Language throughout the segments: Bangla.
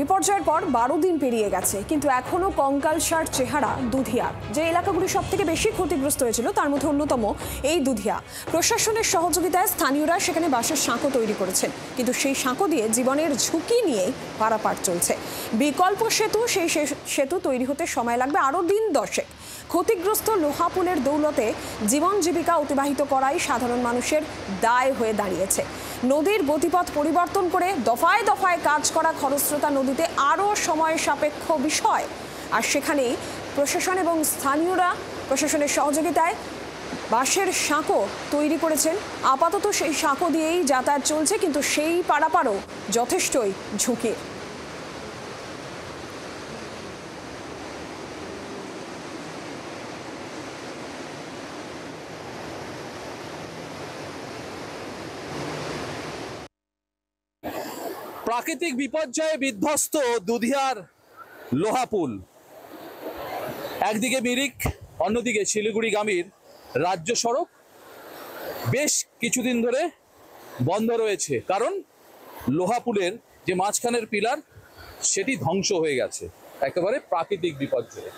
বিপর্যয়ের পর 12 দিন পেরিয়ে গেছে, কিন্তু এখনো কঙ্কালসার চেহারা দুধিয়ার। যে এলাকাগুলি সব থেকে বেশি ক্ষতিগ্রস্ত হয়েছিল তার মধ্যে অন্যতম এই দুধিয়া। প্রশাসনের সহযোগিতায় স্থানীয়রা সেখানে বাঁশের সাঁকো তৈরি করেছেন, কিন্তু সেই সাঁকো দিয়ে জীবনের ঝুঁকি নিয়ে পারাপার চলছে। বিকল্প সেতু, সেই সেতু তৈরি হতে সময় লাগবে আরও দিন 10। ক্ষতিগ্রস্ত লোহাপুলের দৌলতে জীবন জীবিকা অতিবাহিত করাই সাধারণ মানুষের দায় হয়ে দাঁড়িয়েছে। নদীর গতিপথ পরিবর্তন করে দফায় দফায় কাজ করা খরস্রোতা নদীতে আরও সময় সাপেক্ষ বিষয়। আর সেখানেই প্রশাসন এবং স্থানীয়রা প্রশাসনের সহযোগিতায় বাঁশের সাঁকো তৈরি করেছেন। আপাতত সেই সাঁকো দিয়েই যাতায়াত চলছে, কিন্তু সেই পারাপারও যথেষ্টই ঝুঁকি। প্রাকৃতিক বিপর্যয়ে বিধ্বস্ত দুধিয়ার লোহাপুল। একদিকে মিরিক, অন্যদিকে শিলিগুড়িগামীর রাজ্য সড়ক বেশ কিছুদিন ধরে বন্ধ রয়েছে, কারণ লোহাপুলের যে মাঝখানের পিলার সেটি ধ্বংস হয়ে গেছে একেবারে প্রাকৃতিক বিপর্যয়ে,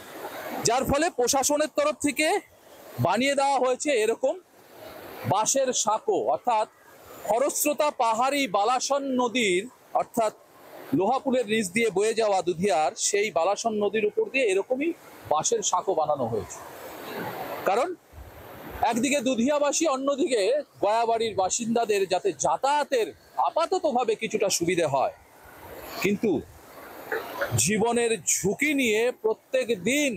যার ফলে প্রশাসনের তরফ থেকে বানিয়ে দেওয়া হয়েছে এরকম বাঁশের সাঁকো, অর্থাৎ খরস্রোতা পাহাড়ি বালাসন নদীর, অর্থাৎ লোহাপুলের নিচ দিয়ে বয়ে যাওয়া দুধিয়ার সেই বালাসন নদীর উপর দিয়ে এরকমই বাঁশের সাঁকো বানানো হয়েছে। কারণ একদিকে দুধিয়াবাসী, অন্যদিকে গয়াবাড়ির বাসিন্দাদের যাতে যাতায়াতের আপাততভাবে কিছুটা সুবিধে হয়, কিন্তু জীবনের ঝুঁকি নিয়ে প্রত্যেক দিন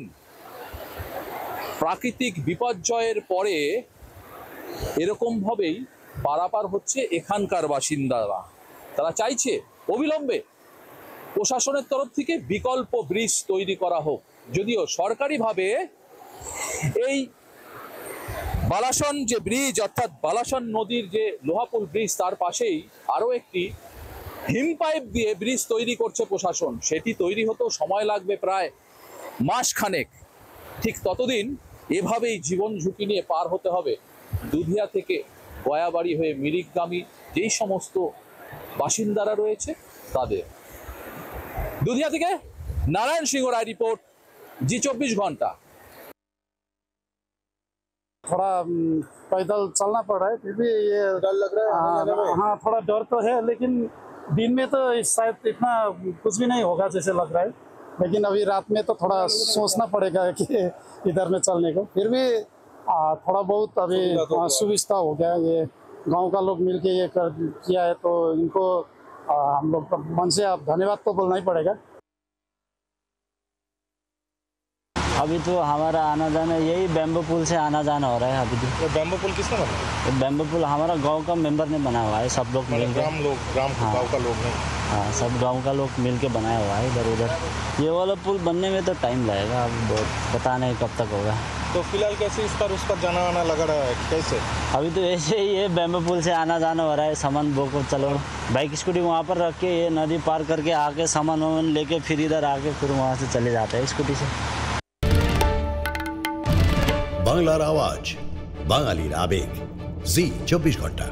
প্রাকৃতিক বিপর্যয়ের পরে এরকমভাবেই পারাপার হচ্ছে এখানকার বাসিন্দারা। তারা চাইছে অবিলম্বে প্রশাসনের তরফ থেকে বিকল্প ব্রিজ তৈরি করা হোক। যদিও সরকারিভাবে এই বালাসন যে ব্রিজ, অর্থাৎ বালাসন নদীর যে লোহাপুল ব্রিজ, তার পাশেই আরও একটি হিম পাইপ দিয়ে ব্রিজ তৈরি করছে প্রশাসন। সেটি তৈরি হতেও সময় লাগবে প্রায় মাসখানেক। ঠিক ততদিন এভাবেই জীবন ঝুঁকি নিয়ে পার হতে হবে দুধিয়া থেকে গয়াবাড়ি হয়ে মিরিকগামী যেই সমস্ত বাসিন্দারা রয়েছে তাদের। দুধিয়া থেকে নারায়ণ সিংহ রায় রিপোর্ট, জি24 ঘন্টা। थोड़ा पैदल चलना पड़ रहा है, फिर भी ये डर लग रहा है। हाँ, थोड़ा डर तो है, लेकिन दिन में तो शायद इतना कुछ भी नहीं होगा जैसे लग रहा है, लेकिन अभी रात में तो थोड़ा सोचना पड़ेगा कि इधर में चलने को। फिर भी थोड़ा बहुत अभी सुविधा हो गया। ये गांव का लोग मिलके ये किया है, तो इनको हम लोग मन से आप धन्यवाद तो बोलना ही पड़ेगा। अभी तो हमारा आना जाना यही बैम्बू पुल से आना जाना हो रहा है अभी तो। ये बैम्बू पुल किसने बनाया? बैम्बू पुल हमारा गांव का मेंबर ने बनाया हुआ है, सब लोग मिल के। गांव का लोग नहीं? हाँ, सब गांव का लोग मिल के बनाया हुआ है इधर उधर। ये वाला पुल बनने में तो टाइम लगेगा, अब बहुत पता नहीं कब तक होगा। तो फिलहाल कैसे इस पर उस पर जाना आना लगा रहा है, कैसे? अभी तो ऐसे ही है, बैम्बू पुल से आना जाना हो रहा है। सामान बोको चलो, बाइक स्कूटी वहाँ पर रख के ये नदी पार करके आके सामान वामान लेके फिर इधर आके फिर वहाँ से चले जाते हैं स्कूटी से। বাংলার আওয়াজ, বাঙালির আবেগ, জি24 ঘন্টা।